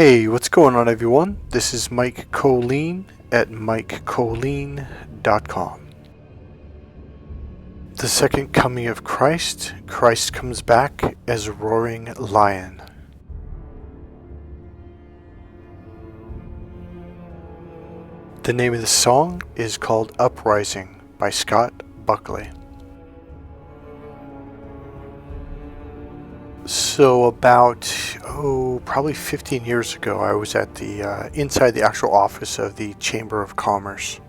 Hey, what's going on, everyone? This is Mike Kollin at MikeKollin.com. The second coming of Christ. Christ comes back as a roaring lion. The name of the song is called Uprising by Scott Buckley. So about, probably 15 years ago, I was at the inside the actual office of the Chamber of Commerce.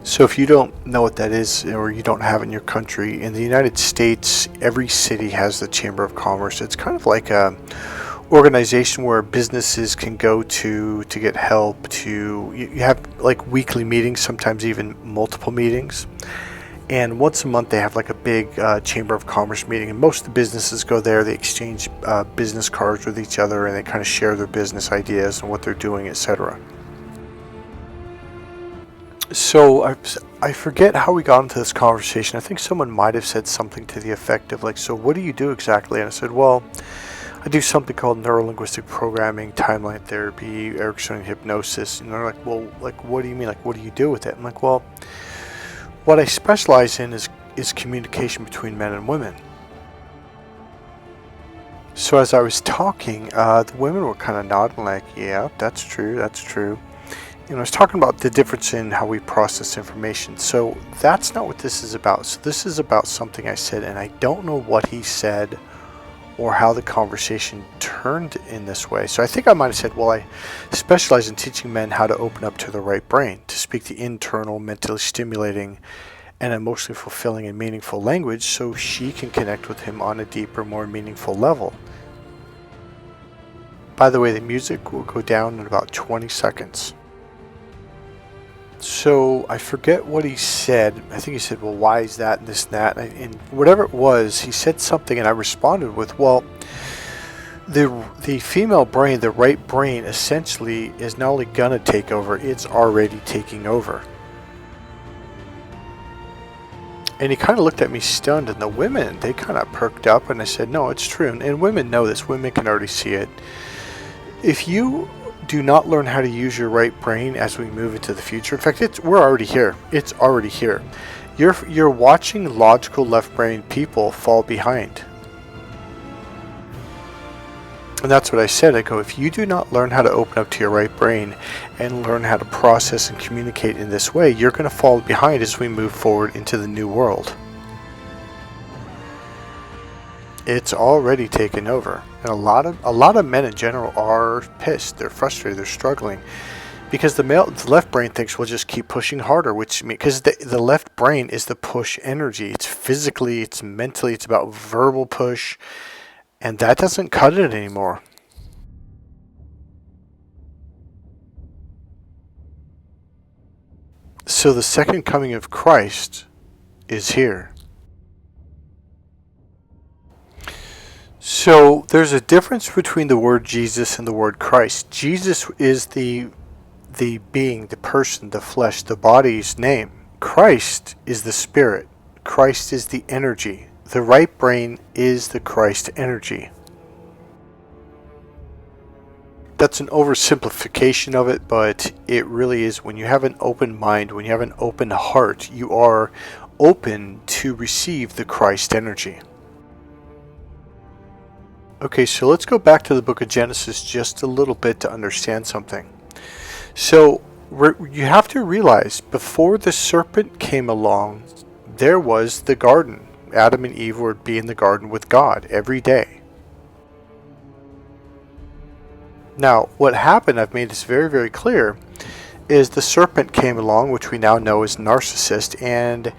So if you don't know what that is, or you don't have it in your country, in the United States, every city has the Chamber of Commerce. It's kind of like a organization where businesses can go to get help. You have like weekly meetings, sometimes even multiple meetings. And once a month they have like a big Chamber of Commerce meeting, and most of the businesses go there. They exchange business cards with each other, and they kind of share their business ideas and what they're doing, etc. So I forget how we got into this conversation. I think someone might have said something to the effect of like, so what do you do exactly? And I said, well, I do something called neuro-linguistic programming, timeline therapy, Ericksonian hypnosis. And they're like, well, like, what do you mean? Like, what do you do with it? I'm like, well, what I specialize in is communication between men and women. So as I was talking, the women were kind of nodding like, yeah, that's true, that's true. And I was talking about the difference in how we process information. So that's not what this is about. So this is about something I said, and I don't know what he said or how the conversation turned in this way. So I think I might have said, well, I specialize in teaching men how to open up to the right brain, to speak the internal, mentally stimulating, and emotionally fulfilling and meaningful language so she can connect with him on a deeper, more meaningful level. By the way, the music will go down in about 20 seconds. So I forget what he said. I think he said, well, why is that and this and that? And whatever it was, he said something, and I responded with, well, the female brain, the right brain, essentially is not only going to take over, it's already taking over. And he kind of looked at me stunned, and the women, they kind of perked up, and I said, no, it's true. And women know this. Women can already see it. If you do not learn how to use your right brain as we move into the future, in fact, we're already here. It's already here. You're watching logical left brain people fall behind. And that's what I said. I go, if you do not learn how to open up to your right brain and learn how to process and communicate in this way, you're going to fall behind as we move forward into the new world. It's already taken over. And a lot of men in general are pissed. They're frustrated. They're struggling because the left brain thinks we'll just keep pushing harder, which means because the left brain is the push energy. It's physically, it's mentally, it's about verbal push, and that doesn't cut it anymore. So the second coming of Christ is here. So there's a difference between the word Jesus and the word Christ. Jesus is the being, the person, the flesh, the body's name. Christ is the spirit. Christ is the energy. The right brain is the Christ energy. That's an oversimplification of it, but it really is. When you have an open mind, when you have an open heart, you are open to receive the Christ energy. Okay, so let's go back to the book of Genesis just a little bit to understand something. So you have to realize, before the serpent came along, there was the garden. Adam and Eve would be in the garden with God every day. Now, what happened, I've made this very, very clear, is the serpent came along, which we now know is Narcissist, and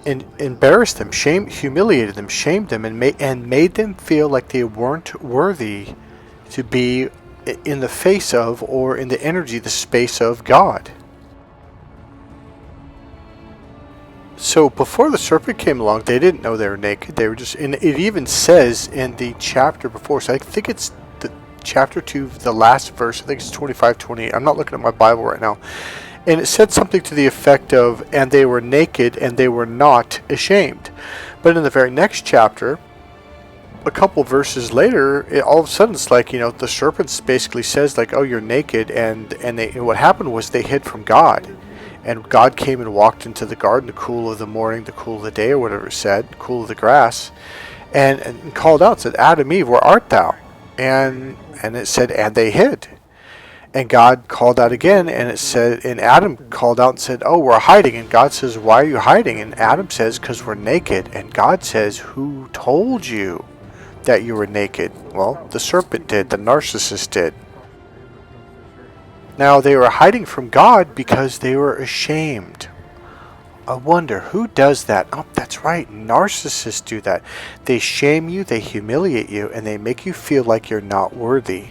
embarrassed them, humiliated them, shamed them, and made them feel like they weren't worthy to be in the face of, or in the energy, the space of God. So before the serpent came along, they didn't know they were naked. They were just, and it even says in the chapter before, so I think it's the chapter 2, the last verse, I think it's 25, 28. I'm not looking at my Bible right now. And it said something to the effect of, and they were naked and they were not ashamed. But in the very next chapter, a couple verses later, all of a sudden it's like, the serpent basically says like, "Oh, you're naked," and what happened was they hid from God, and God came and walked into the garden, the cool of the morning, the cool of the day, or whatever it said, cool of the grass, and called out, said, "Adam, Eve, where art thou?" And it said, and they hid. And God called out again, and it said, and Adam called out and said, "Oh, we're hiding." And God says, "Why are you hiding?" And Adam says, "Because we're naked." And God says, "Who told you that you were naked?" Well, the serpent did, the narcissist did. Now, they were hiding from God because they were ashamed. I wonder, who does that? Oh, that's right, narcissists do that. They shame you, they humiliate you, and they make you feel like you're not worthy.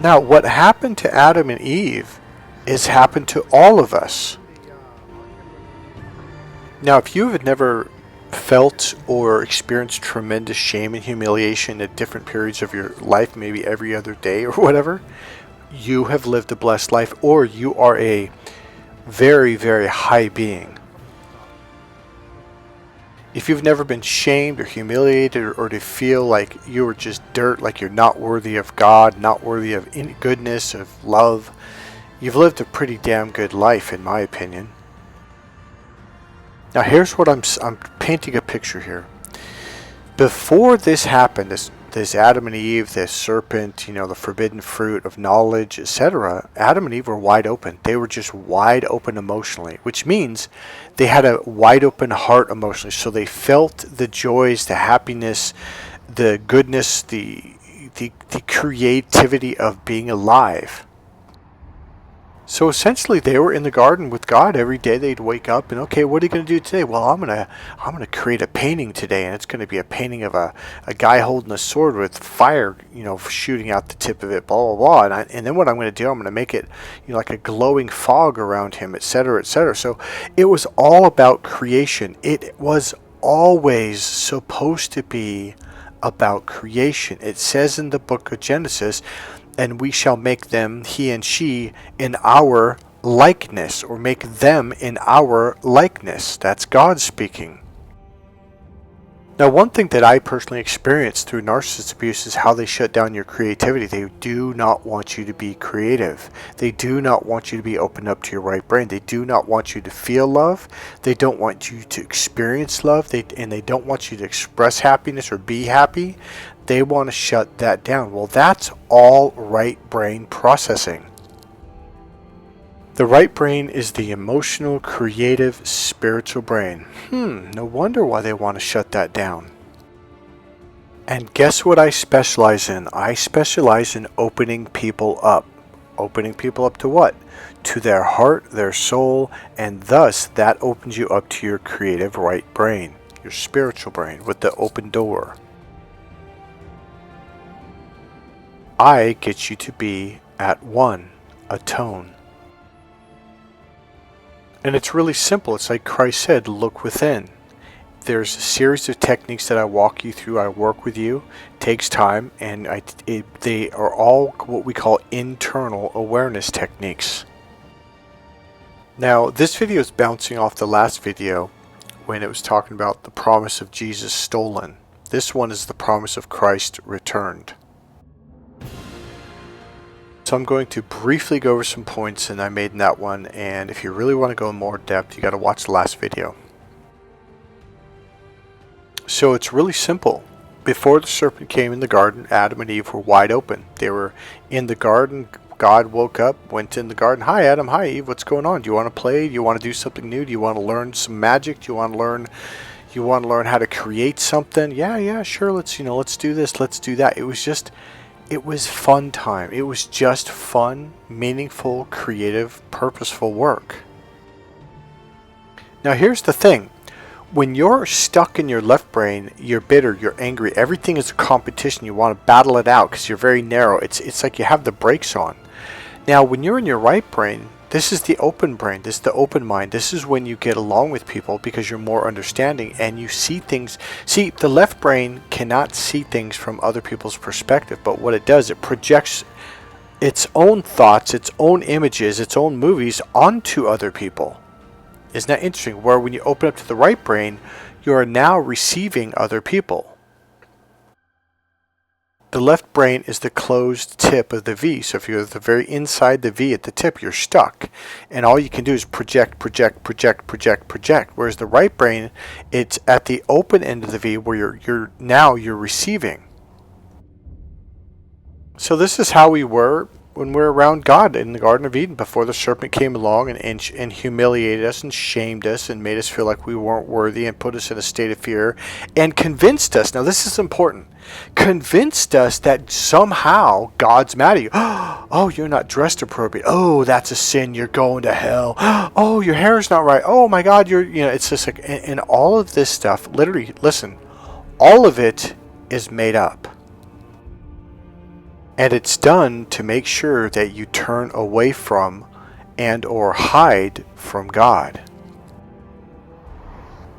Now, what happened to Adam and Eve is happened to all of us. Now, if you have never felt or experienced tremendous shame and humiliation at different periods of your life, maybe every other day or whatever, you have lived a blessed life, or you are a very, very high being. If you've never been shamed or humiliated, or to feel like you were just dirt, like you're not worthy of God, not worthy of goodness, of love, you've lived a pretty damn good life, in my opinion. Now here's what I'm painting a picture here. Before this happened, this Adam and Eve, this serpent, the forbidden fruit of knowledge, etc., Adam and Eve were wide open. They were just wide open emotionally, which means they had a wide open heart emotionally. So they felt the joys, the happiness, the goodness, the creativity of being alive. So essentially, they were in the garden with God every day. They'd wake up and, okay, what are you going to do today? Well, I'm gonna create a painting today, and it's going to be a painting of a guy holding a sword with fire, shooting out the tip of it, blah blah blah. And then what I'm going to do, I'm going to make it, like a glowing fog around him, etc., etc. So it was all about creation. It was always supposed to be about creation. It says in the book of Genesis, "And we shall make them," he and she, "in our likeness," or make them in our likeness. That's God speaking. Now, one thing that I personally experienced through narcissist abuse is how they shut down your creativity. They do not want you to be creative. They do not want you to be open up to your right brain. They do not want you to feel love. They don't want you to experience love. And they don't want you to express happiness or be happy. They want to shut that down. Well, that's all right brain processing. The right brain is the emotional, creative, spiritual brain. No wonder why they want to shut that down. And guess what I specialize in? I specialize in opening people up. Opening people up to what? To their heart, their soul, and thus that opens you up to your creative right brain, your spiritual brain, with the open door. I get you to be at one, a tone. And it's really simple. It's like Christ said, look within. There's a series of techniques that I walk you through. I work with you. It takes time, and they are all what we call internal awareness techniques. Now, this video is bouncing off the last video when it was talking about the promise of Jesus stolen. This one is the promise of Christ returned. So I'm going to briefly go over some points that I made in that one, and if you really want to go in more depth, you got to watch the last video. So it's really simple. Before the serpent came in the garden, Adam and Eve were wide open. They were in the garden. God woke up, went in the garden. "Hi Adam, hi Eve, what's going on? Do you want to play? Do you want to do something new? Do you want to learn some magic? Do you want to learn how to create something? Yeah, sure, let's do this, let's do that." It was fun time. It was just fun, meaningful, creative, purposeful work. Now here's the thing. When you're stuck in your left brain, you're bitter, you're angry, everything is a competition. You want to battle it out because you're very narrow. It's like you have the brakes on. Now when you're in your right brain, this is the open brain, this is the open mind. This is when you get along with people because you're more understanding and you see things. See, the left brain cannot see things from other people's perspective, but what it does, it projects its own thoughts, its own images, its own movies onto other people. Isn't that interesting? Where when you open up to the right brain, You are now receiving other people. The left brain is the closed tip of the V. So if you're at the very inside the V at the tip, you're stuck. And all you can do is project, project, project, project, project. Whereas the right brain, it's at the open end of the V where you're receiving. So this is how we were when we were around God in the Garden of Eden before the serpent came along and humiliated us and shamed us and made us feel like we weren't worthy and put us in a state of fear and convinced us. Now this is important. Convinced us that somehow God's mad at you. Oh, you're not dressed appropriate. Oh, that's a sin. You're going to hell. Oh, your hair's not right. Oh my God, it's just like, and all of this stuff, literally, listen, all of it is made up. And it's done to make sure that you turn away from and or hide from God.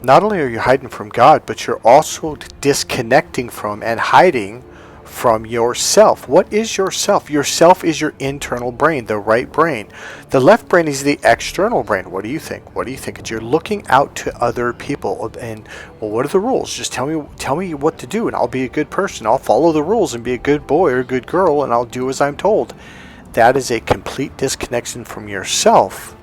Not only are you hiding from God, but you're also disconnecting from and hiding from yourself. What is yourself? Yourself is your internal brain, the right brain. The left brain is the external brain. What do you think? What do you think? It's you're looking out to other people and, well, what are the rules? Just tell me what to do and I'll be a good person. I'll follow the rules and be a good boy or a good girl and I'll do as I'm told. That is a complete disconnection from yourself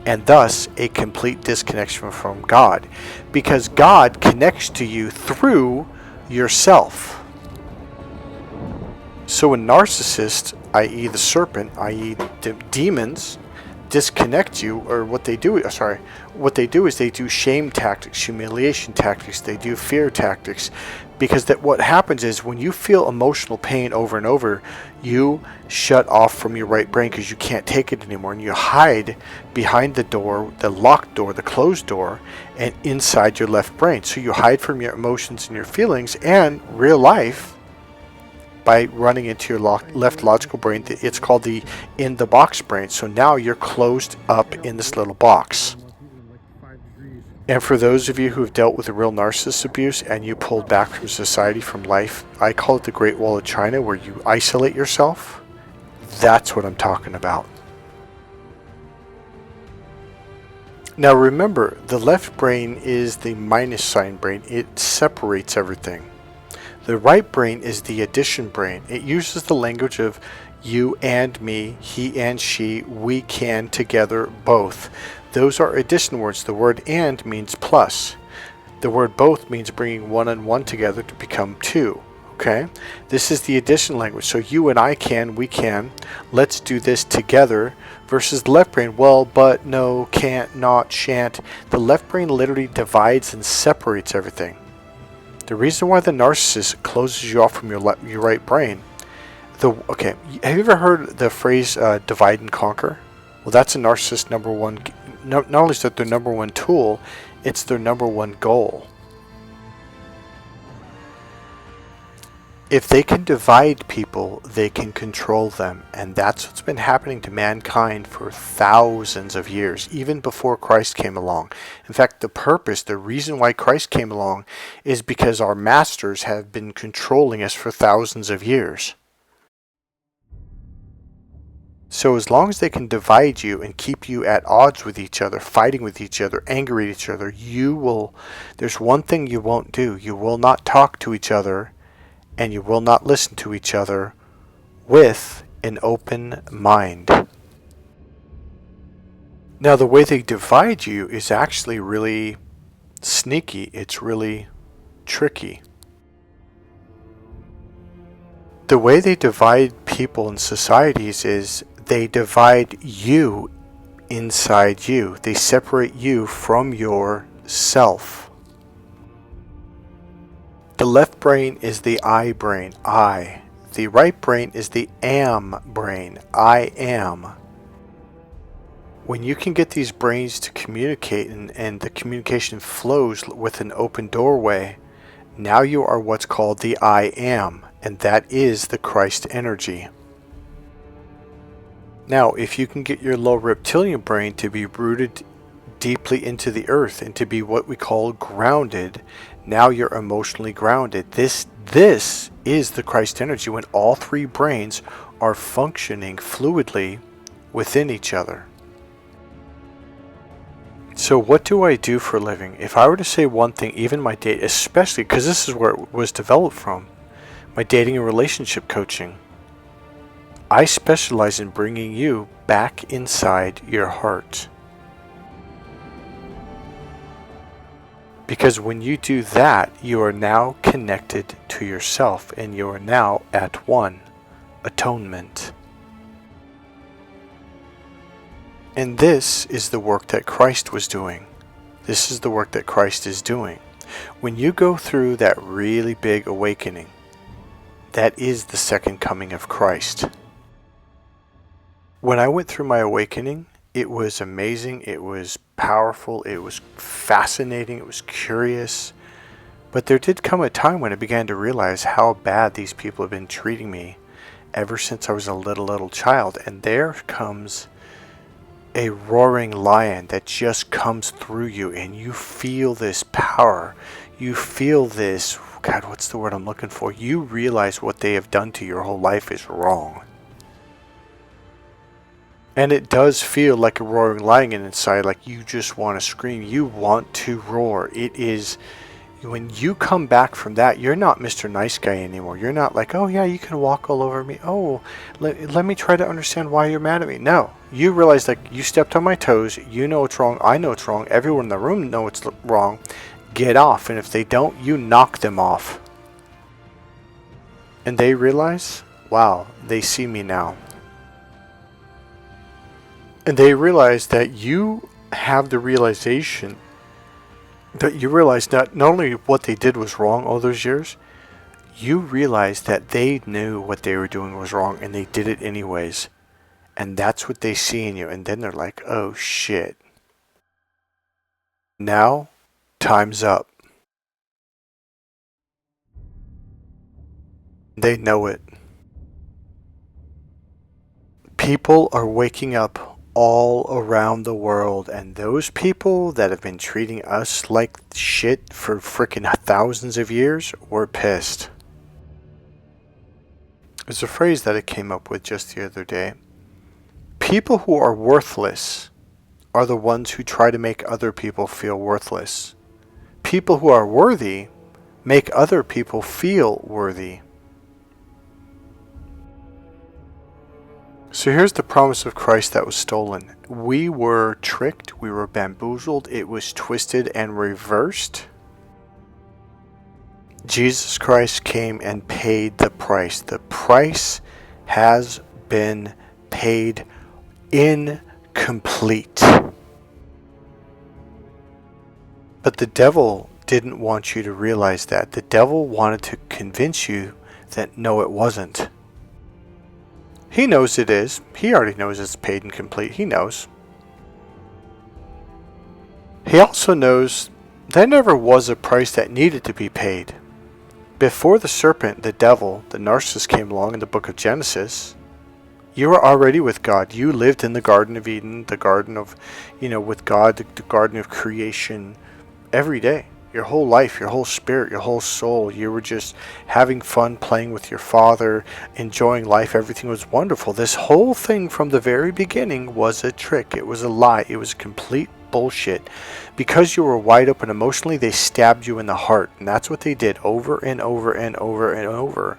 and thus a complete disconnection from God, because God connects to you through yourself. So a narcissist, i.e. the serpent, i.e. the demons, disconnect you, or what they do is they do shame tactics, humiliation tactics, they do fear tactics, because what happens is when you feel emotional pain over and over, you shut off from your right brain because you can't take it anymore, and you hide behind the door, the locked door, the closed door, and inside your left brain. So you hide from your emotions and your feelings and real life by running into your left logical brain. It's called the in the box brain. So now you're closed up in this little box. And for those of you who have dealt with the real narcissist abuse and you pulled back from society, from life, I call it the Great Wall of China, where you isolate yourself. That's what I'm talking about. Now remember, the left brain is the minus sign brain. It separates everything. The right brain is the addition brain. It uses the language of you and me, he and she, we can, together, both. Those are addition words. The word and means plus. The word both means bringing one and one together to become two. Okay? This is the addition language. So you and I can, we can, let's do this together, versus the left brain, well, but, no, can't, not, shan't. The left brain literally divides and separates everything. The reason why the narcissist closes you off from your right brain, have you ever heard the phrase divide and conquer? Well, that's a narcissist number one. Not only is that their number one tool, it's their number one goal. If they can divide people, they can control them. And that's what's been happening to mankind for thousands of years, even before Christ came along. In fact, the reason why Christ came along is because our masters have been controlling us for thousands of years. So as long as they can divide you and keep you at odds with each other, fighting with each other, angry at each other, there's one thing you won't do. You will not talk to each other and you will not listen to each other with an open mind. Now, the way they divide you is actually really sneaky. It's really tricky. The way they divide people in societies is they divide you inside you. They separate you from yourself. The left brain is the I brain, I. The right brain is the am brain, I am. When you can get these brains to communicate and the communication flows with an open doorway, now you are what's called the I am, and that is the Christ energy. Now, if you can get your low reptilian brain to be rooted deeply into the earth and to be what we call grounded, now you're emotionally grounded. This is the Christ energy, when all three brains are functioning fluidly within each other. So what do I do for a living? If I were to say one thing, even my date, especially because this is where it was developed from, my dating and relationship coaching, I specialize in bringing you back inside your heart. Because when you do that, you are now connected to yourself and you are now at one. Atonement. And this is the work that Christ was doing. This is the work that Christ is doing. When you go through that really big awakening, that is the second coming of Christ. When I went through my awakening, it was amazing, it was powerful, it was fascinating, it was curious. But there did come a time when I began to realize how bad these people have been treating me ever since I was a little child. And there comes a roaring lion that just comes through you and you feel this power. You feel this, God, what's the word I'm looking for? You realize what they have done to your whole life is wrong. And it does feel like a roaring lion inside, like you just want to scream. You want to roar. It is, when you come back from that, you're not Mr. Nice Guy anymore. You're not like, oh yeah, you can walk all over me. Oh, let me try to understand why you're mad at me. No, you realize like you stepped on my toes. You know it's wrong. I know it's wrong. Everyone in the room knows it's wrong. Get off. And if they don't, you knock them off. And they realize, wow, they see me now. And they realize that you have the realization that you realize that not only what they did was wrong all those years, you realize that they knew what they were doing was wrong and they did it anyways. And that's what they see in you. And then they're like, oh shit. Now, time's up. They know it. People are waking up all around the world, and those people that have been treating us like shit for freaking thousands of years were pissed. There's a phrase that I came up with just the other day. People who are worthless are the ones who try to make other people feel worthless. People who are worthy make other people feel worthy. So here's the promise of Christ that was stolen. We were tricked, we were bamboozled, it was twisted and reversed. Jesus Christ came and paid the price. The price has been paid incomplete. But the devil didn't want you to realize that. The devil wanted to convince you that no, it wasn't. He knows it is. He already knows it's paid and complete. He knows. He also knows there never was a price that needed to be paid. Before the serpent, the devil, the narcissist came along in the book of Genesis, you were already with God. You lived in the Garden of Eden, the garden of, with God, the garden of creation every day. Your whole life, your whole spirit, your whole soul, you were just having fun, playing with your father, enjoying life. Everything was wonderful. This whole thing from the very beginning was a trick. It was a lie. It was complete bullshit. Because you were wide open emotionally, they stabbed you in the heart. And that's what they did over and over and over and over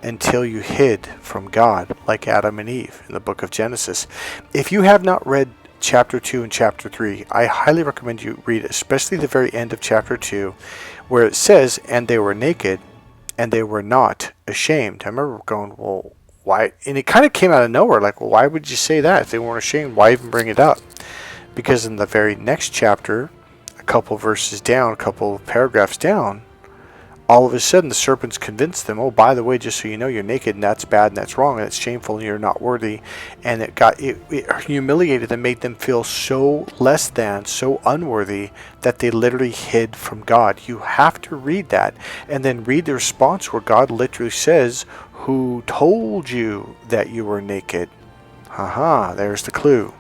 until you hid from God, like Adam and Eve in the book of Genesis. If you have not read chapter 2 and chapter 3, I highly recommend you read it, especially the very end of chapter 2, where it says, and they were naked, and they were not ashamed. I remember going, well, why? And it kind of came out of nowhere, like, well, why would you say that? If they weren't ashamed, why even bring it up? Because in the very next chapter, a couple verses down, a couple paragraphs down, all of a sudden the serpents convinced them, oh, by the way, just so you know, you're naked and that's bad and that's wrong and it's shameful and you're not worthy. And it humiliated and made them feel so less than, so unworthy that they literally hid from God. You have to read that and then read the response where God literally says, who told you that you were naked? Haha, there's the clue.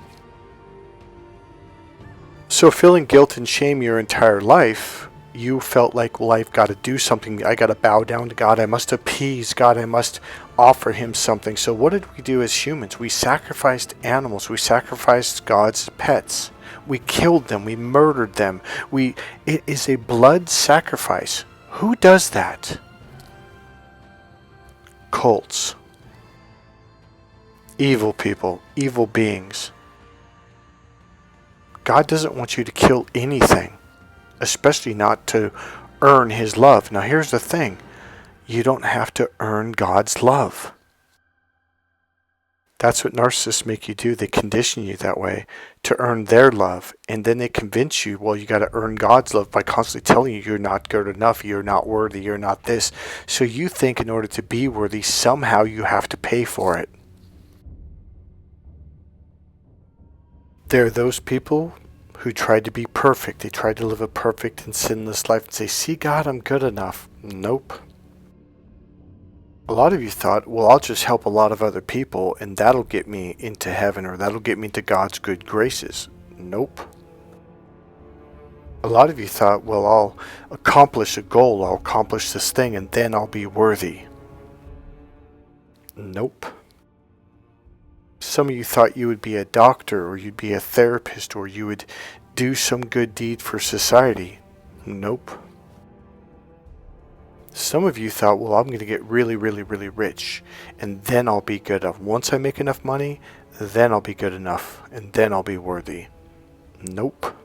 So feeling guilt and shame your entire life You felt like, well, I've got to do something. I got to bow down to God. I must appease God. I must offer him something. So what did we do as humans? We sacrificed animals. We sacrificed God's pets. We killed them. We murdered them. It is a blood sacrifice. Who does that? Cults. Evil people. Evil beings. God doesn't want you to kill anything, especially not to earn his love. Now here's the thing. You don't have to earn God's love. That's what narcissists make you do. They condition you that way to earn their love. And then they convince you, well, you got to earn God's love by constantly telling you you're not good enough, you're not worthy, you're not this. So you think in order to be worthy, somehow you have to pay for it. There are those people who tried to be perfect. They tried to live a perfect and sinless life and say, see, God, I'm good enough. Nope. A lot of you thought, well, I'll just help a lot of other people and that'll get me into heaven, or that'll get me into God's good graces. Nope. A lot of you thought, well, I'll accomplish a goal, I'll accomplish this thing, and then I'll be worthy. Nope. Some of you thought you would be a doctor, or you'd be a therapist, or you would do some good deed for society. Nope. Some of you thought, well, I'm going to get really, really, really rich, and then I'll be good enough. Once I make enough money, then I'll be good enough, and then I'll be worthy. Nope.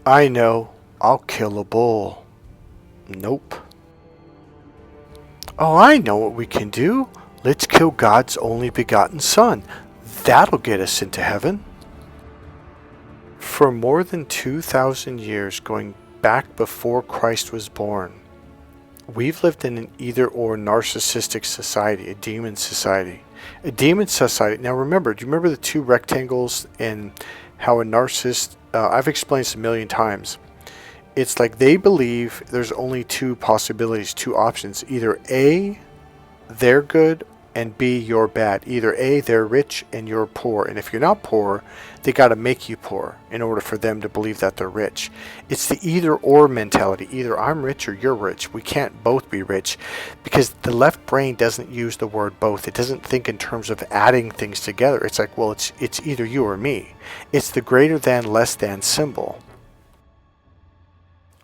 I know, I'll kill a bull. Nope. Oh, I know what we can do. Let's kill God's only begotten Son. That'll get us into heaven. For more than 2,000 years, going back before Christ was born, we've lived in an either-or narcissistic society, a demon society. A demon society. Now remember, do you remember the two rectangles and how a narcissist, I've explained this a million times. It's like they believe there's only two possibilities, two options. Either A, they're good, and B, you're bad. Either A, they're rich and you're poor. And if you're not poor, they got to make you poor in order for them to believe that they're rich. It's the either or mentality. Either I'm rich or you're rich. We can't both be rich because the left brain doesn't use the word both. It doesn't think in terms of adding things together. It's like, well, it's either you or me. It's the greater than, less than symbol.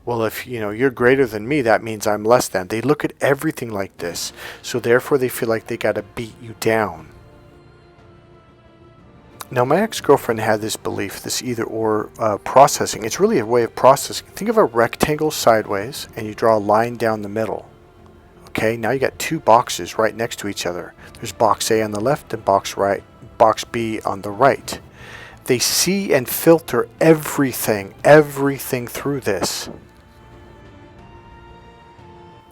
Well, if you're greater than me, that means I'm less than. They look at everything like this. So therefore they feel like they got to beat you down. Now my ex-girlfriend had this belief, this either or processing. It's really a way of processing. Think of a rectangle sideways and you draw a line down the middle. Okay, now you got two boxes right next to each other. There's box A on the left and box B on the right. They see and filter everything through this.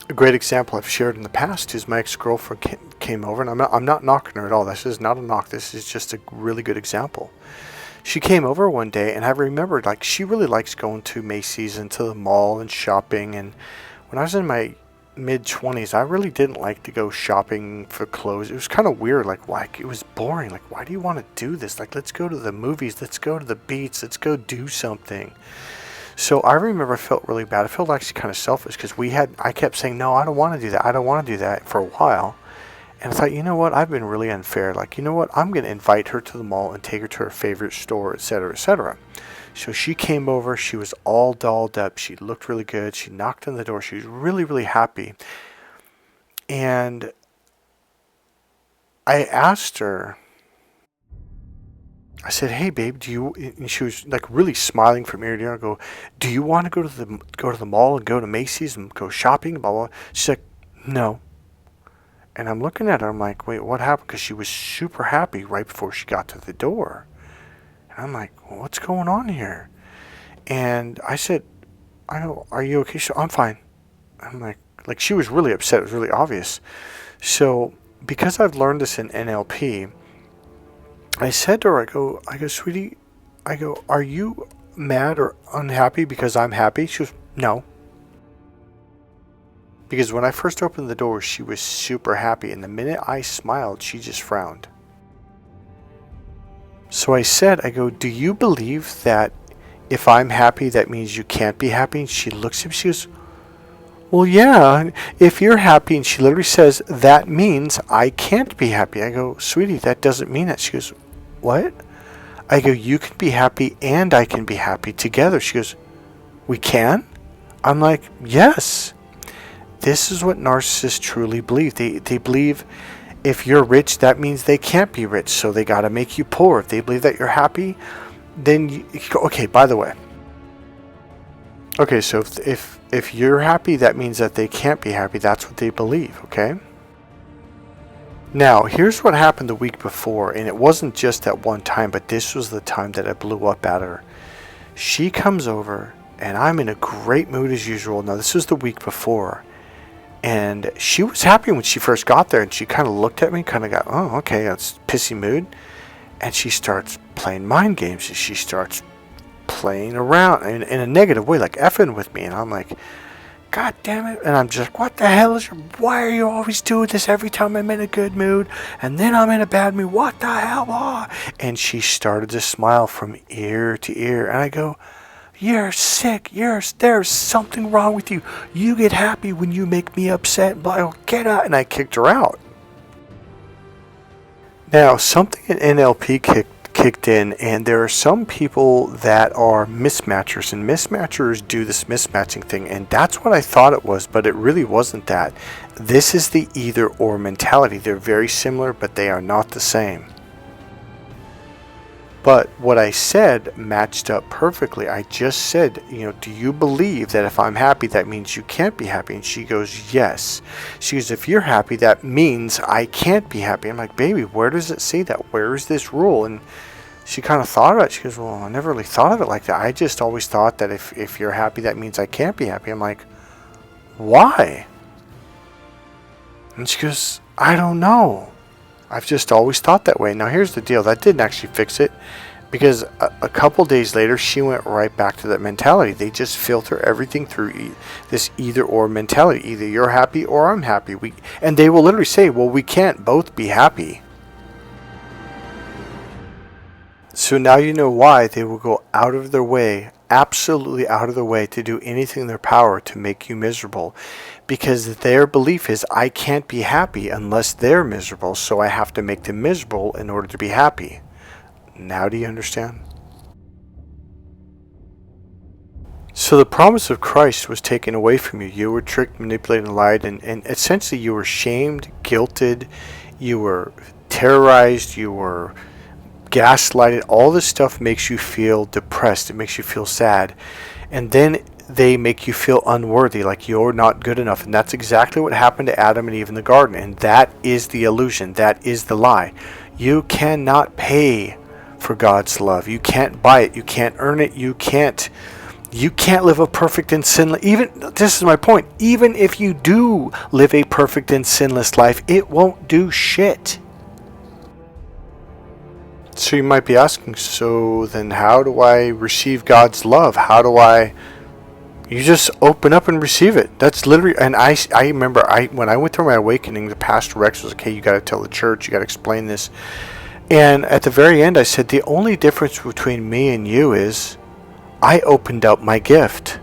A great example I've shared in the past is my ex-girlfriend came over, and I'm not knocking her at all. This is not a knock. This is just a really good example. She came over one day, and I remembered, like, she really likes going to Macy's and to the mall and shopping. And when I was in my mid-20s, I really didn't like to go shopping for clothes. It was kind of weird. Like, why? It was boring. Like, why do you want to do this? Like, let's go to the movies. Let's go to the beach. Let's go do something. So I remember I felt really bad. I felt actually kind of selfish because I kept saying, no, I don't want to do that. I don't want to do that for a while. And I thought, you know what? I've been really unfair. Like, you know what? I'm going to invite her to the mall and take her to her favorite store, etc., etc. So she came over. She was all dolled up. She looked really good. She knocked on the door. She was really, really happy. And I asked her, I said, hey babe, and she was like really smiling from ear to ear. I go, do you want to go to the mall and go to Macy's and go shopping, blah, blah. She's like, no. And I'm looking at her, I'm like, wait, what happened? Because she was super happy right before she got to the door. And I'm like, well, what's going on here? And I said, I know, are you okay? She said, I'm fine. I'm like she was really upset. It was really obvious. So because I've learned this in NLP, I said to her, I go, sweetie, are you mad or unhappy because I'm happy? She goes, no. Because when I first opened the door, she was super happy. And the minute I smiled, she just frowned. So I said, do you believe that if I'm happy, that means you can't be happy? And she looks at me, she goes, well, yeah, if you're happy. And she literally says, that means I can't be happy. I go, sweetie, that doesn't mean that. She goes, what? I go, you can be happy and I can be happy together. She goes, we can? I'm like, yes. This is what narcissists truly believe. They believe if you're rich, that means they can't be rich, so they got to make you poor. If they believe that you're happy, then you go, okay, by the way. Okay, so if you're happy, that means that they can't be happy. That's what they believe, okay? Now, here's what happened the week before, and it wasn't just that one time, but this was the time that I blew up at her. She comes over, and I'm in a great mood as usual. Now, this was the week before, and she was happy when she first got there, and she kind of looked at me, kind of got, oh, okay, that's pissy mood, and she starts playing mind games, and she starts playing around in a negative way, like effing with me, and I'm like, God damn it. And I'm just like, what the hell is why are you always doing this every time I'm in a good mood and then I'm in a bad mood? What the hell? Ah. And she started to smile from ear to ear. And I go, you're sick. There's something wrong with you. You get happy when you make me upset. But get out. And I kicked her out. Now, something in NLP kicked in, and there are some people that are mismatchers, and mismatchers do this mismatching thing, and that's what I thought it was, but it really wasn't that. This is the either or mentality. They're very similar, but they are not the same. But what I said matched up perfectly. I just said, do you believe that if I'm happy, that means you can't be happy? And she goes, yes. She goes, if you're happy, that means I can't be happy. I'm like, baby, where does it say that? Where is this rule? And she kind of thought about it. She goes, well, I never really thought of it like that. I just always thought that if you're happy, that means I can't be happy. I'm like, why? And she goes, I don't know. I've just always thought that way. Now, here's the deal. That didn't actually fix it, because a couple days later, she went right back to that mentality. They just filter everything through this either or mentality. Either you're happy or I'm happy. And they will literally say, well, we can't both be happy. So now you know why they will go out of their way, absolutely out of their way, to do anything in their power to make you miserable. Because their belief is, I can't be happy unless they're miserable, so I have to make them miserable in order to be happy. Now do you understand? So the promise of Christ was taken away from you. You were tricked, manipulated, and lied, and essentially you were shamed, guilted, you were terrorized, you were gaslighted. All this stuff makes you feel depressed. It makes you feel sad. And then they make you feel unworthy, like you're not good enough. And that's exactly what happened to Adam and Eve in the garden. And that is the illusion. That is the lie. You cannot pay for God's love. You can't buy it. You can't earn it. You can't live a perfect and sinless, this is my point, even if you do live a perfect and sinless life, it won't do shit. So you might be asking, so then how do I receive God's love? You just open up and receive it. That's literally, and I remember when I went through my awakening, the pastor Rex was like, hey, you got to tell the church, you got to explain this. And at the very end, I said, the only difference between me and you is I opened up my gift.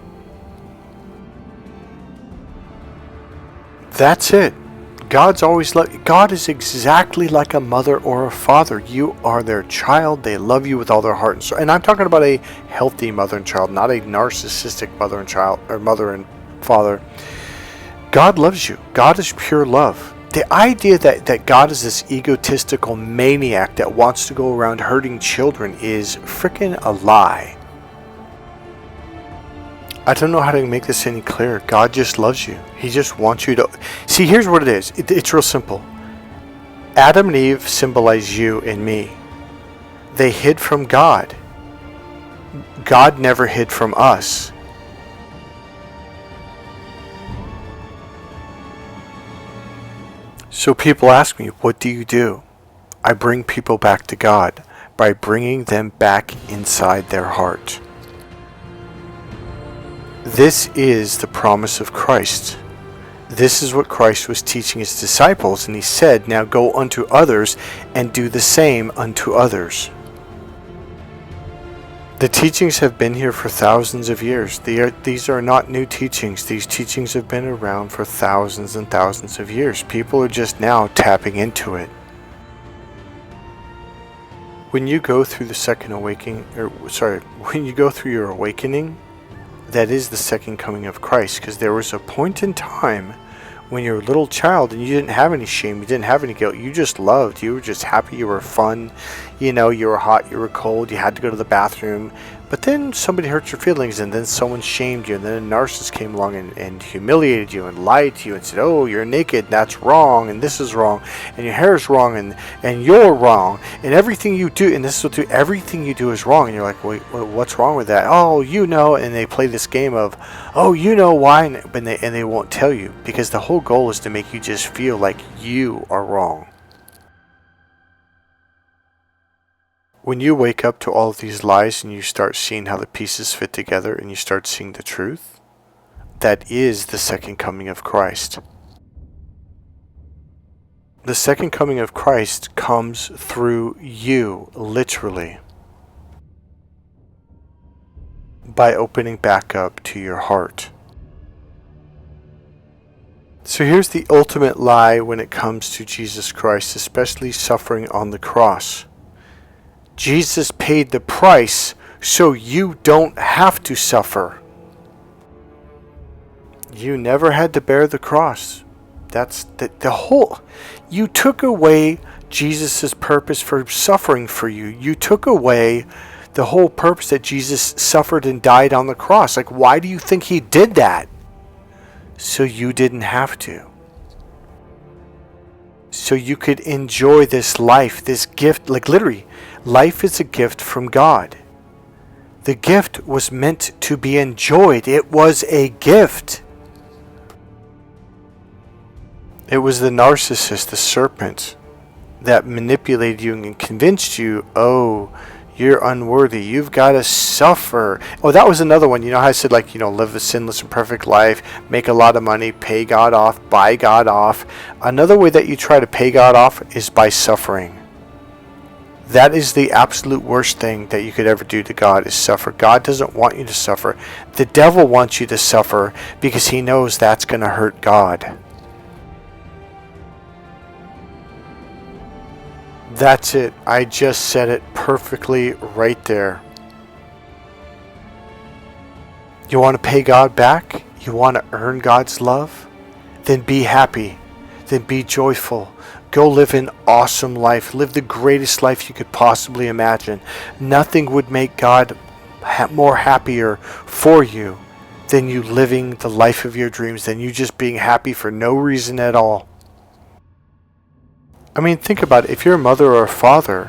That's it. God is exactly like a mother or a father. You are their child. They love you with all their heart and soul. And I'm talking about a healthy mother and child, not a narcissistic mother and child, or mother and father. God loves you. God is pure love. The idea that God is this egotistical maniac that wants to go around hurting children is freaking a lie. I don't know how to make this any clearer. God just loves you. He just wants you to... See, here's what it is. It's real simple. Adam and Eve symbolize you and me. They hid from God. God never hid from us. So people ask me, what do you do? I bring people back to God by bringing them back inside their heart. This is the promise of Christ. This is what Christ was teaching his disciples, and he said, now go unto others and do the same unto others. The teachings have been here for thousands of years. These are not new teachings. These teachings have been around for thousands and thousands of years. People are just now tapping into it. When you go through the second awakening, when you go through your awakening, that is the second coming of Christ, because there was a point in time when you were a little child and you didn't have any shame, you didn't have any guilt, you just loved, you were just happy, you were fun, you were hot, you were cold, you had to go to the bathroom, but then somebody hurt your feelings, and then someone shamed you, and then a narcissist came along and humiliated you and lied to you and said, oh, you're naked, and that's wrong, and this is wrong, and your hair is wrong, and you're wrong, and everything you do, and this will do, everything you do is wrong, and you're like, wait, what's wrong with that? Oh, and they play this game of, oh, you know why, and they won't tell you, because the whole goal is to make you just feel like you are wrong. When you wake up to all of these lies and you start seeing how the pieces fit together and you start seeing the truth, that is the second coming of Christ. The second coming of Christ comes through you, literally, by opening back up to your heart. So here's the ultimate lie when it comes to Jesus Christ, especially suffering on the cross. Jesus paid the price so you don't have to suffer. You never had to bear the cross. That's the whole. You took away Jesus' purpose for suffering for you. You took away the whole purpose that Jesus suffered and died on the cross. Like, why do you think he did that? So you didn't have to. So you could enjoy this life, this gift. Like, literally, life is a gift from God. The gift was meant to be enjoyed. It was a gift. It was the narcissist, the serpent, that manipulated you and convinced you, oh, you're unworthy. You've got to suffer. Oh, that was another one. You know how I said, like, live a sinless and perfect life, make a lot of money, pay God off, buy God off. Another way that you try to pay God off is by suffering. That is the absolute worst thing that you could ever do to God, is suffer. God doesn't want you to suffer. The devil wants you to suffer because he knows that's going to hurt God. That's it. I just said it perfectly right there. You want to pay God back? You want to earn God's love? Then be happy. Then be joyful. Go live an awesome life. Live the greatest life you could possibly imagine. Nothing would make God more happier for you than you living the life of your dreams, than you just being happy for no reason at all. I mean, think about it. If you're a mother or a father,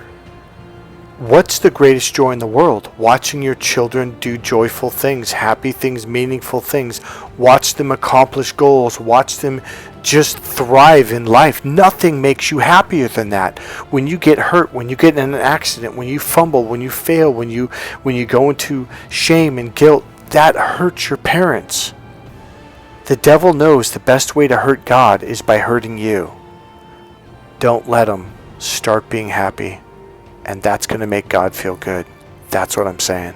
what's the greatest joy in the world? Watching your children do joyful things, happy things, meaningful things. Watch them accomplish goals. Watch them just thrive in life. Nothing makes you happier than that. When you get hurt, when you get in an accident, when you fumble, when you fail, when you go into shame and guilt, that hurts your parents. The devil knows the best way to hurt God is by hurting you. Don't let him. Start being happy. And that's going to make God feel good. That's what I'm saying.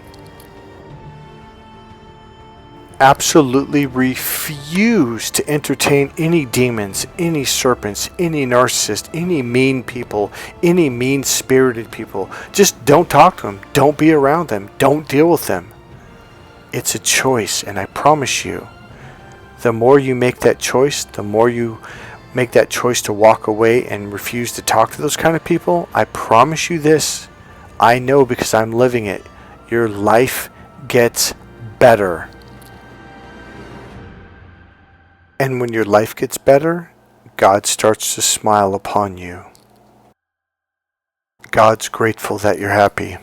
Absolutely refuse to entertain any demons, any serpents, any narcissists, any mean people, any mean-spirited people. Just don't talk to them. Don't be around them. Don't deal with them. It's a choice, and I promise you, the more you make that choice, the more you make that choice to walk away and refuse to talk to those kind of people, I promise you this, I know because I'm living it, your life gets better. And when your life gets better, God starts to smile upon you. God's grateful that you're happy.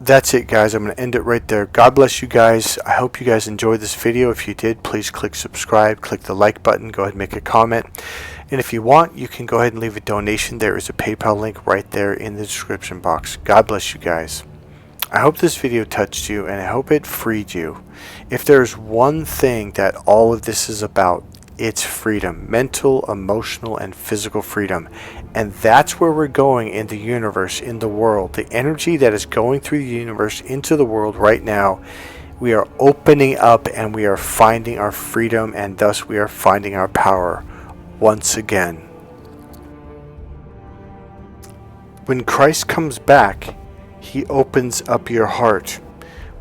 That's it, guys. I'm going to end it right there. God bless you guys. I hope you guys enjoyed this video. If you did, please click subscribe, click the like button, go ahead and make a comment. And if you want, you can go ahead and leave a donation. There is a PayPal link right there in the description box. God bless you guys. I hope this video touched you, and I hope it freed you. If there's one thing that all of this is about, it's freedom, mental, emotional, and physical freedom. And that's where we're going in the universe, in the world. The energy that is going through the universe into the world right now, we are opening up and we are finding our freedom, and thus we are finding our power once again. When Christ comes back, he opens up your heart.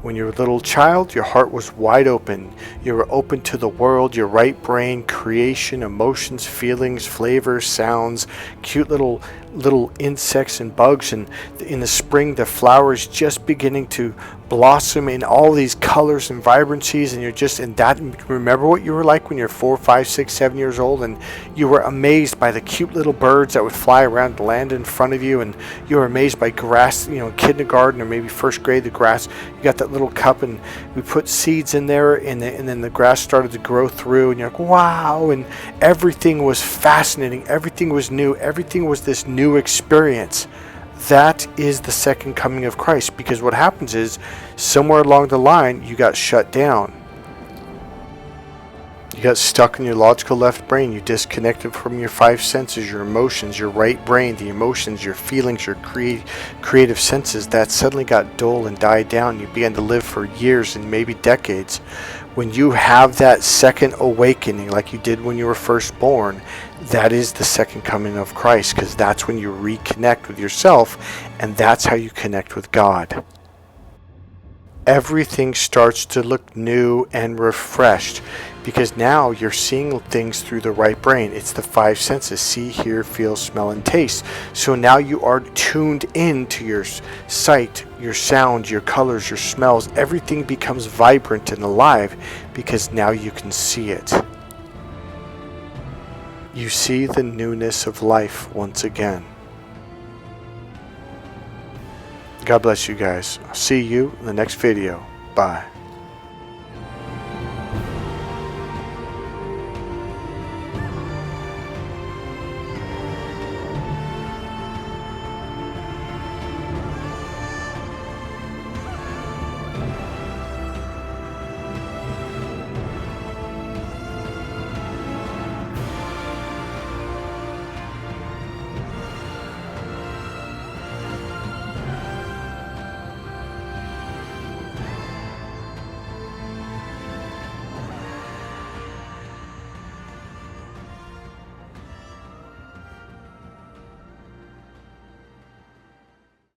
When you were a little child, your heart was wide open. You were open to the world, your right brain, creation, emotions, feelings, flavors, sounds, cute little insects and bugs. And in the spring, the flowers just beginning to blossom in all these colors and vibrancies. And you're just in that. Remember what you were like when you're 4, 5, 6, 7 years old, and you were amazed by the cute little birds that would fly around and land in front of you. And you were amazed by grass, kindergarten or maybe first grade, the grass. You got that little cup and we put seeds in there, and then the grass started to grow through, and you're like, wow. And everything was fascinating, everything was new, everything was this new experience. That is the second coming of Christ, because what happens is somewhere along the line you got shut down. You got stuck in your logical left brain. You disconnected from your 5 senses, your emotions, your right brain, the emotions, your feelings, your creative senses. That suddenly got dull and died down. You began to live for years and maybe decades. When you have that second awakening, like you did when you were first born, that is the second coming of Christ, because that's when you reconnect with yourself, and that's how you connect with God. Everything starts to look new and refreshed, because now you're seeing things through the right brain. It's the 5 senses: see, hear, feel, smell, and taste. So now you are tuned into your sight, your sound, your colors, your smells. Everything becomes vibrant and alive because now you can see it. You see the newness of life once again. God bless you guys. I'll see you in the next video. Bye.